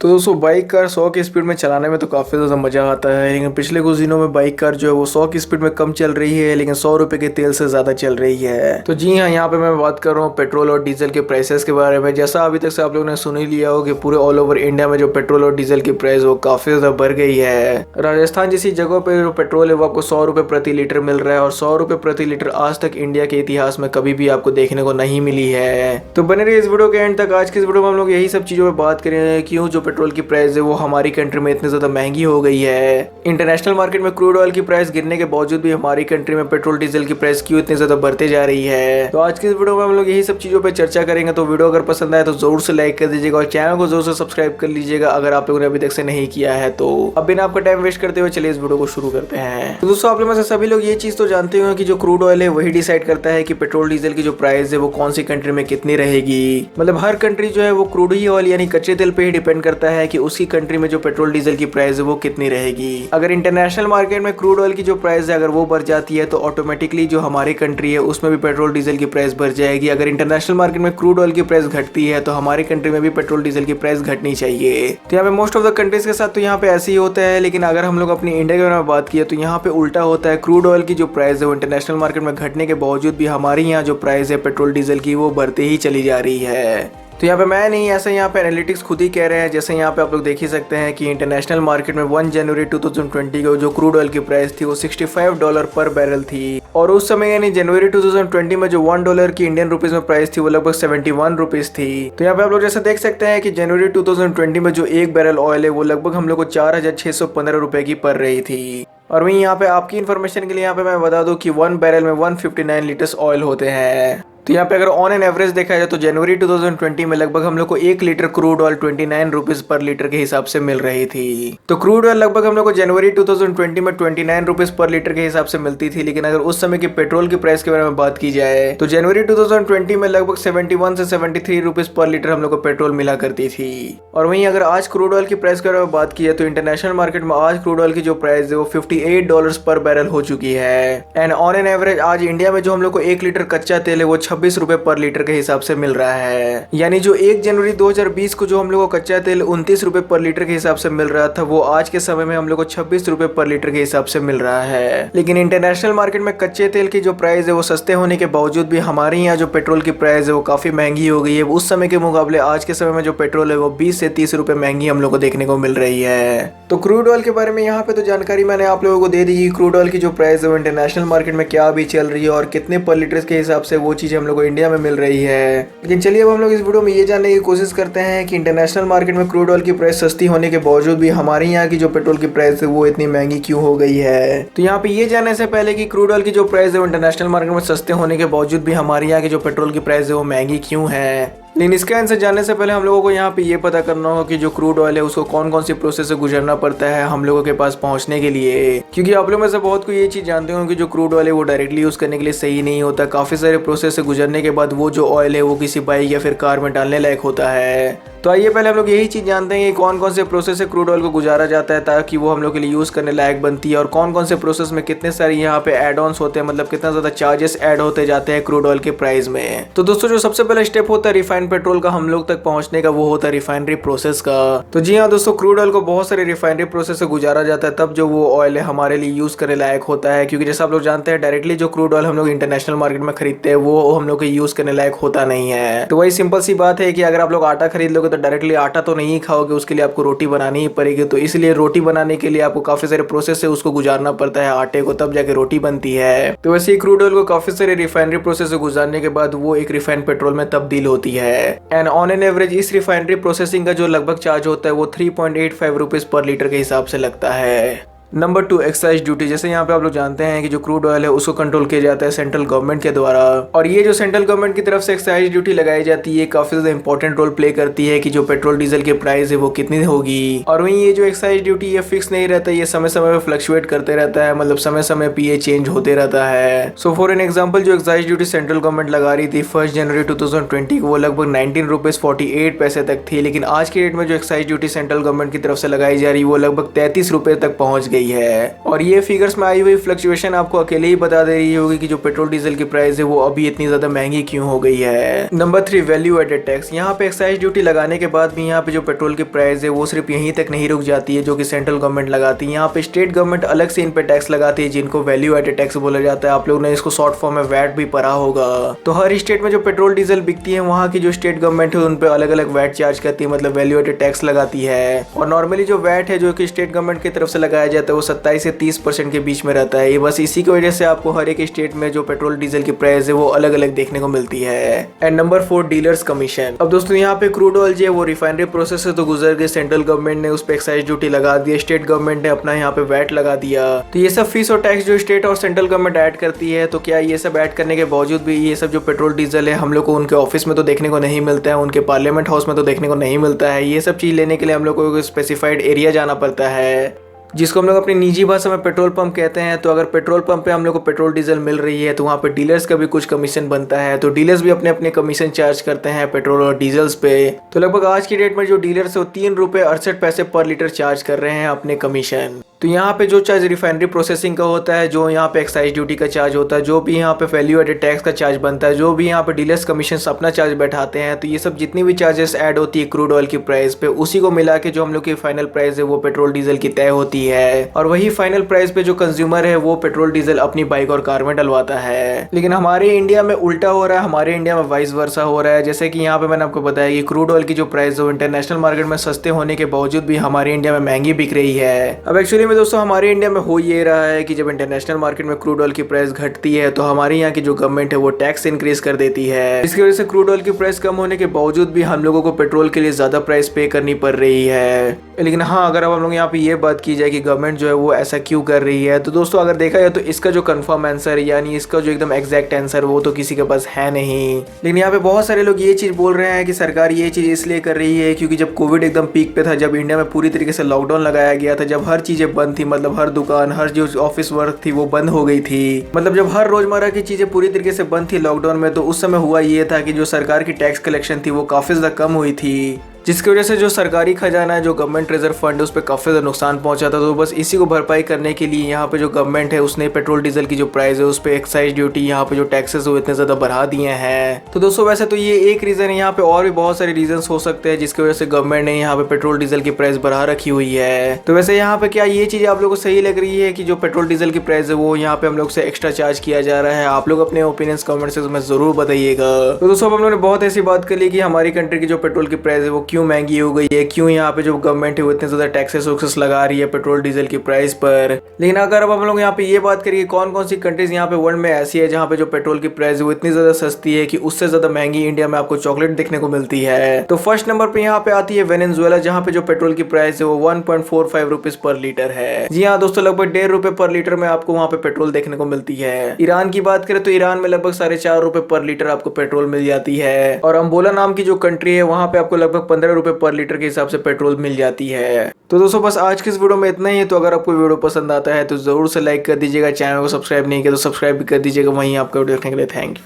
तो दोस्तों bike car 100 की स्पीड में चलाने में तो काफ़ी ज़्यादा मज़ा आता है, लेकिन पिछले कुछ दिनों में बाइक कार जो है वो 100 की स्पीड में कम चल रही है, लेकिन 100 रुपए के तेल से ज़्यादा चल रही है। तो जी हाँ, यहाँ पे मैं बात कर रहा हूँ पेट्रोल और डीजल के प्राइसेस के बारे में। जैसा अभी तक से आप लोगों ने सुन ही लिया हो कि पूरे ऑल ओवर इंडिया में जो पेट्रोल और डीजल की प्राइस वो काफ़ी ज़्यादा बढ़ गई है। राजस्थान जैसी जगहों पर जो पेट्रोल है वो आपको 100 रुपये प्रति लीटर मिल रहा है, और 100 रुपये प्रति लीटर आज तक इंडिया के इतिहास में कभी भी आपको देखने को नहीं मिली है। तो बने रहिए इस वीडियो के एंड तक। आज की इस वीडियो में हम लोग यही सब चीज़ों पर बात करेंगे, क्यों जो पेट्रोल की प्राइस है वो हमारी कंट्री में इतनी ज्यादा महंगी हो गई है। इंटरनेशनल मार्केट में क्रूड ऑयल की प्राइस गिरने के बावजूद भी हमारी कंट्री में पेट्रोल डीजल की प्राइस क्यों इतनी ज्यादा बढ़ते जा रही है। तो आज की इस वीडियो में हम लोग यही सब चीजों पर चर्चा करेंगे। तो वीडियो अगर पसंद आए तो जरूर से लाइक कर दीजिएगा और चैनल को जरूर से सब्सक्राइब कर लीजिएगा अगर आप लोगों ने अभी तक से नहीं किया है। तो अब बिना आपका टाइम वेस्ट करते हुए चलिए इस वीडियो को शुरू करते हैं। तो दोस्तों आप लोग में से सभी लोग ये चीज तो जानते हो कि जो क्रूड ऑयल है वही डिसाइड करता है कि पेट्रोल डीजल की जो प्राइस है वो कौन सी कंट्री में कितनी रहेगी। मतलब हर कंट्री जो है वो क्रूड ही ऑयल यानी कच्चे तेल पे ही डिपेंड करता है कि उसकी कंट्री में जो पेट्रोल डीजल की प्राइस है वो कितनी रहेगी। अगर इंटरनेशनल मार्केट में क्रूड ऑयल की जो प्राइस है अगर वो बढ़ जाती है तो ऑटोमेटिकली जो हमारी कंट्री है उसमें भी पेट्रोल डीजल की प्राइस बढ़ जाएगी। अगर इंटरनेशनल मार्केट में क्रूड ऑयल की प्राइस घटती है तो हमारी कंट्री में भी पेट्रोल डीजल की प्राइस घटनी चाहिए। तो यहाँ पे मोस्ट ऑफ द कंट्रीज के साथ तो यहाँ पे ऐसे ही होता है, लेकिन अगर हम लोग अपनी इंडिया के बारे में बात किए तो यहाँ पे उल्टा होता है। क्रूड ऑयल की जो प्राइस है वो इंटरनेशनल मार्केट में घटने के बावजूद भी हमारे यहाँ जो प्राइस है पेट्रोल डीजल की वो बढ़ते ही चली जा रही है। तो यहाँ पे मैं नहीं, ऐसा यहाँ पे एनालिटिक्स खुद ही कह रहे हैं। जैसे यहाँ पे आप लोग देख ही सकते हैं कि इंटरनेशनल मार्केट में 1 जनवरी 2020 को जो क्रूड ऑयल की प्राइस थी वो $65 पर बैरल थी, और उस समय यानी जनवरी 2020 में जो $1 की इंडियन रुपीज में प्राइस थी वो लगभग 71 रुपीज थी। तो यहाँ पे आप लोग जैसे देख सकते हैं कि जनवरी 2020 में जो एक बैरल ऑयल है वो लगभग हम लोग को 4,615 रुपए की पड़ रही थी। और वहीं यहाँ पे आपकी इन्फॉर्मेशन के लिए यहाँ पे मैं बता दूं कि 1 बैरल में 159 लीटर्स ऑयल होते हैं। तो यहाँ पे अगर ऑन एन एवरेज देखा जाए तो जनवरी 2020 में लगभग हम लोग को 1 litre crude oil 29 rupees per litre के हिसाब से मिल रही थी। तो क्रूड ऑयल लगभग हम लोग को जनवरी 2020 में 29 रुपीज पर लीटर के हिसाब से मिलती थी, लेकिन अगर उस समय के पेट्रोल की प्राइस के बारे में बात की जाए तो जनवरी 2020 में लगभग 71 से 73 रुपीज पर लीटर हम लोग को पेट्रोल मिला करती थी। और वहीं अगर आज क्रूड ऑयल की प्राइस के बारे में बात की है तो इंटरनेशनल मार्केट में आज क्रूड ऑयल की जो प्राइस है वो $58 पर बैरल हो चुकी है। एंड ऑन एन एवरेज आज इंडिया में जो हम लोग को 1 लीटर कच्चा तेल है वो 26 रुपए पर लीटर के हिसाब से मिल रहा है। यानी जो 1 जनवरी 2020 को जो हम लोग को कच्चा तेल 29 रुपए पर लीटर के हिसाब से मिल रहा था वो आज के समय में हम लोग को 26 रुपए पर लीटर के हिसाब से मिल रहा है। लेकिन इंटरनेशनल मार्केट में कच्चे तेल की जो प्राइस है वो सस्ते होने के बावजूद भी हमारे यहाँ जो पेट्रोल की प्राइस है वो काफी महंगी हो गई है। उस समय के मुकाबले आज के समय में जो पेट्रोल है वो 20 से 30 रुपए महंगी हम लोग को देखने को मिल रही है। तो क्रूड ऑयल के बारे में यहाँ पे तो जानकारी मैंने आप लोगों को दे दी कि क्रूड ऑयल की जो प्राइस है वो इंटरनेशनल मार्केट में क्या अभी चल रही है और कितने पर लीटर के हिसाब से वो चीज हम लोग को इंडिया में मिल रही है। लेकिन चलिए अब हम लोग इस वीडियो में ये जानने की कोशिश करते हैं कि इंटरनेशनल मार्केट में क्रूड ऑयल की प्राइस सस्ती होने के बावजूद भी हमारे यहाँ की जो पेट्रोल की प्राइस है वो इतनी महंगी क्यों हो गई है। तो यहाँ पे ये जानने से पहले कि क्रूड ऑयल की जो प्राइस है वो इंटरनेशनल मार्केट में सस्ते होने के बावजूद भी हमारे यहाँ की जो पेट्रोल की प्राइस है वो महंगी क्यों है, लेकिन इसका आंसर जानने से पहले हम लोगों को यहाँ पे ये पता करना होगा कि जो क्रूड ऑयल है उसको कौन कौन सी प्रोसेस से गुजरना पड़ता है हम लोगों के पास पहुंचने के लिए। क्योंकि आप लोग में से बहुत को ये चीज जानते हो कि जो क्रूड ऑयल है वो डायरेक्टली यूज करने के लिए सही नहीं होता। काफी सारे प्रोसेस से गुजरने के बाद वो जो ऑयल है वो किसी बाइक या फिर कार में डालने लायक होता है। तो आइए पहले हम लोग यही चीज जानते हैं कि कौन कौन से प्रोसेस से क्रूड ऑयल को गुजारा जाता है ताकि वो हम लोग के लिए यूज करने लायक बनती है, और कौन कौन से प्रोसेस में कितने सारे यहाँ पे एड ऑन्स होते हैं, मतलब कितना ज्यादा चार्जेस ऐड होते जाते हैं क्रूड ऑयल के प्राइस में। तो दोस्तों जो सबसे पहला स्टेप होता है रिफाइंड पेट्रोल का हम लोग तक पहुंचने का वो होता है रिफाइनरी प्रोसेस का। तो जी हाँ दोस्तों, क्रूड ऑयल को बहुत सारे रिफाइनरी प्रोसेस से गुजारा जाता है तब जो वो ऑयल है हमारे लिए यूज करने लायक होता है। क्योंकि जैसा आप लोग जानते हैं डायरेक्टली जो क्रूड ऑयल हम लोग इंटरनेशनल मार्केट में खरीदते हैं वो हम लोग को यूज करने लायक होता नहीं है। तो वही सिंपल सी बात है कि अगर आप लोग आटा खरीद लोगे तो डायरेक्टली आटा तो नहीं खाओगे, उसके लिए आपको रोटी बनानी ही पड़ेगी। तो इसलिए रोटी बनाने के लिए आपको काफी सारे प्रोसेस से उसको गुजारना पड़ता है आटे को, तब जाके रोटी बनती है। तो वैसे ही क्रूड ऑयल को काफी सारे रिफाइनरी प्रोसेस से गुजारने के बाद वो एक रिफाइंड पेट्रोल में तब्दील होती है। एंड ऑन एन एवरेज इस रिफाइनरी प्रोसेसिंग का जो लगभग चार्ज होता है वो 3.85 रुपीज पर लीटर के हिसाब से लगता है। Number 2 excise duty. जैसे यहाँ पे आप लोग जानते हैं कि जो क्रूड ऑयल है उसको कंट्रोल किया जाता है सेंट्रल गवर्नमेंट के द्वारा, और ये जो सेंट्रल गवर्नमेंट की तरफ से एक्साइज ड्यूटी लगाई जाती है काफी ज्यादा इंपॉर्टेंट रोल प्ले करती है कि जो पेट्रोल डीजल की प्राइस है वो कितनी होगी। और वहीं ये जो एक्साइज ड्यूटी ये फिक्स नहीं रहता, ये समय समय में फ्लक्चुएट करते रहता है, मतलब समय समय पे ये चेंज होते रहता है। सो फॉर एन एग्जाम्पल जो एक्साइज ड्यूटी सेंट्रल गवर्नमेंट लगा रही थी 1 जनवरी 2020 को वो लगभग 19 रुपीज 48 पैसे तक थी, लेकिन आज के डेट में जो एक्साइज ड्यूटी सेंट्रल गवर्नमेंट की तरफ से लगाई जा रही है वो लगभग 33 रुपए तक पहुंच गई गई है। और ये फिगर्स में आई हुई फ्लक्चुएशन आपको अकेले ही बता दे रही होगी कि जो पेट्रोल डीजल की प्राइस है वो अभी इतनी ज्यादा महंगी क्यों हो गई है। Number 3, value added tax. यहाँ पे एक्साइज ड्यूटी लगाने के बाद भी यहाँ पे जो पेट्रोल की प्राइस है वो सिर्फ यहीं तक नहीं रुक जाती है जो कि सेंट्रल गवर्नमेंट लगाती है। यहाँ पे स्टेट गवर्नमेंट अलग से इन पे टैक्स लगाती है जिनको वैल्यू एडेड टैक्स बोला जाता है। आप लोग ने इसको शॉर्ट फॉर्म में वैट भी पढ़ा होगा। तो हर स्टेट में जो पेट्रोल डीजल बिकती है वहाँ की जो स्टेट गवर्नमेंट है उन पे अलग अलग वैट चार्ज करती है, मतलब वैल्यू एडेड टैक्स लगाती है। और नॉर्मली जो वैट है जो कि स्टेट गवर्नमेंट की तरफ से लगाया जाता है वो 27 से 30% के बीच में रहता है। ये बस इसी की वजह से आपको हर एक स्टेट में जो पेट्रोल डीजल की प्राइस है वो अलग अलग देखने को मिलती है। And number 4, dealers commission. अब दोस्तों यहाँ पे क्रूड ऑयल जो है वो रिफाइनरी प्रोसेस से तो गुजर गए, सेंट्रल गवर्नमेंट ने उस पर एक्साइज ड्यूटी लगा दी, स्टेट गवर्नमेंट ने अपना यहाँ पे वैट लगा दिया। तो ये सब फीस और टैक्स जो स्टेट और सेंट्रल गवर्नमेंट ऐड करती है, तो क्या ये सब ऐड करने के बावजूद भी ये सब जो पेट्रोल डीजल है हम लोग को उनके ऑफिस में तो देखने को नहीं मिलता है, उनके पार्लियामेंट हाउस में तो देखने को नहीं मिलता है। ये सब चीज लेने के लिए हम लोग को स्पेसिफाइड एरिया जाना पड़ता है जिसको हम लोग अपनी निजी भाषा में पेट्रोल पंप कहते हैं। तो अगर पेट्रोल पंप पे हम लोग को पेट्रोल डीजल मिल रही है तो वहाँ पे डीलर्स का भी कुछ कमीशन बनता है। तो डीलर्स भी अपने अपने कमीशन चार्ज करते हैं पेट्रोल और डीजल्स पे। तो लगभग आज की डेट में जो डीलर्स है वो 3 रुपए 68 पैसे पर लीटर चार्ज कर रहे हैं अपने कमीशन। तो यहाँ पे जो चार्ज रिफाइनरी प्रोसेसिंग का होता है, जो यहाँ पे एक्साइज ड्यूटी का चार्ज होता है, जो भी यहाँ पे वैल्यू एडेड टैक्स का चार्ज बनता है, जो भी यहाँ पे डीलर्स कमीशन अपना चार्ज बैठाते हैं, तो ये सब जितनी भी चार्जेस ऐड होती है क्रूड ऑयल की प्राइस पे, उसी को मिला के जो हम लोग की फाइनल प्राइस है वो पेट्रोल डीजल की तय होती है। और वही फाइनल प्राइस पे जो कंज्यूमर है वो पेट्रोल डीजल अपनी बाइक और कार में डलवाता है। लेकिन हमारे इंडिया में उल्टा हो रहा है, हमारे इंडिया में वाइस वर्सा हो रहा है। जैसे कि यहाँ पे मैंने आपको बताया कि क्रूड ऑयल की जो प्राइस है इंटरनेशनल मार्केट में सस्ते होने के बावजूद भी हमारे इंडिया में महंगी बिक रही है। अब एक्चुअली में दोस्तों हमारे इंडिया में हो ये रहा है कि जब इंटरनेशनल मार्केट में क्रूड ऑयल की प्राइस घटती है तो हमारे यहाँ की जो गवर्नमेंट है वो टैक्स इंक्रीज कर देती है। इसकी वजह से क्रूड ऑयल की प्राइस कम होने के बावजूद भी हम लोगों को पेट्रोल के लिए ज्यादा प्राइस पे करनी पड़ रही है। लेकिन हाँ, अगर अब हम लोग यहाँ पे ये बात की जाए कि गवर्नमेंट जो है वो ऐसा क्यों कर रही है, तो दोस्तों अगर देखा जाए तो इसका जो कंफर्म आंसर यानी इसका जो एकदम एग्जैक्ट आंसर वो तो किसी के पास है नहीं। लेकिन यहाँ पे बहुत सारे लोग ये चीज बोल रहे हैं कि सरकार ये चीज इसलिए कर रही है क्योंकि जब कोविड एकदम पीक पे था, जब इंडिया में पूरी तरीके से लॉकडाउन लगाया गया था, जब हर चीजें बंद थी, मतलब हर दुकान, हर जो ऑफिस वर्क थी वो बंद हो गई थी, मतलब जब हर रोजमर्रा की चीजें पूरी तरीके से बंद थी लॉकडाउन में, तो उस समय हुआ ये था कि जो सरकार की टैक्स कलेक्शन थी वो काफी ज्यादा कम हुई थी, जिसकी वजह से जो सरकारी खजाना है, जो गवर्नमेंट रिजर्व फंड है, उस पर काफी ज्यादा नुकसान पहुंचा था। तो बस इसी को भरपाई करने के लिए यहाँ पे जो गवर्नमेंट है उसने पेट्रोल डीजल की जो प्राइस है उस पर एक्साइज ड्यूटी, यहाँ पे जो टैक्सेस वो इतने ज्यादा बढ़ा दिए हैं। तो दोस्तों वैसे तो ये एक रीजन है, यहाँ पे और भी बहुत सारे रीजन हो सकते हैं जिसकी वजह से गवर्नमेंट ने यहाँ पे पेट्रोल डीजल की प्राइस बढ़ा रखी हुई है। तो वैसे यहाँ पे क्या ये चीज आप लोगों को सही लग रही है कि जो पेट्रोल डीजल की प्राइस है वो यहाँ पे हम लोग से एक्स्ट्रा चार्ज किया जा रहा है? आप लोग अपने ओपिनियंस कमेंट सेक्शन में जरूर बताइएगा। तो दोस्तों हम लोगों ने बहुत ऐसी बात कर ली कि हमारी कंट्री की जो पेट्रोल की प्राइस है वो क्यों महंगी हो गई है, क्यों यहाँ पे जो गवर्नमेंट है वो इतने ज्यादा टैक्सेस वैक्सेस लगा रही है पेट्रोल डीजल की प्राइस पर। लेकिन अगर अब हम लोग यहाँ पे ये बात करिए कौन कौन सी कंट्रीज यहाँ पे वर्ल्ड में ऐसी है जहाँ पे जो पेट्रोल की प्राइस है वो इतनी ज्यादा सस्ती है कि उससे ज्यादा महंगी इंडिया में आपको चॉकलेट देखने को मिलती है। तो फर्स्ट नंबर पे यहाँ पे आती है वेनेजुएला, जहाँ पे जो पेट्रोल की प्राइस है वो 1.45 रुपीज पर लीटर है। जी हाँ दोस्तों, लगभग 1.5 रुपए पर लीटर में आपको वहाँ पे पेट्रोल देखने को मिलती है। ईरान की बात करें तो ईरान में लगभग 4.5 रुपए पर लीटर आपको पेट्रोल मिल जाती है। और अंगोला नाम की जो कंट्री है वहाँ पे आपको लगभग 15 रुपए पर लीटर के हिसाब से पेट्रोल मिल जाती है। तो दोस्तों बस आज की इस वीडियो में इतना ही है। तो अगर आपको वीडियो पसंद आता है तो जरूर से लाइक कर दीजिएगा, चैनल को सब्सक्राइब नहीं किया तो सब्सक्राइब भी कर दीजिएगा। वहीं आपका वीडियो देखने के लिए थैंक यू।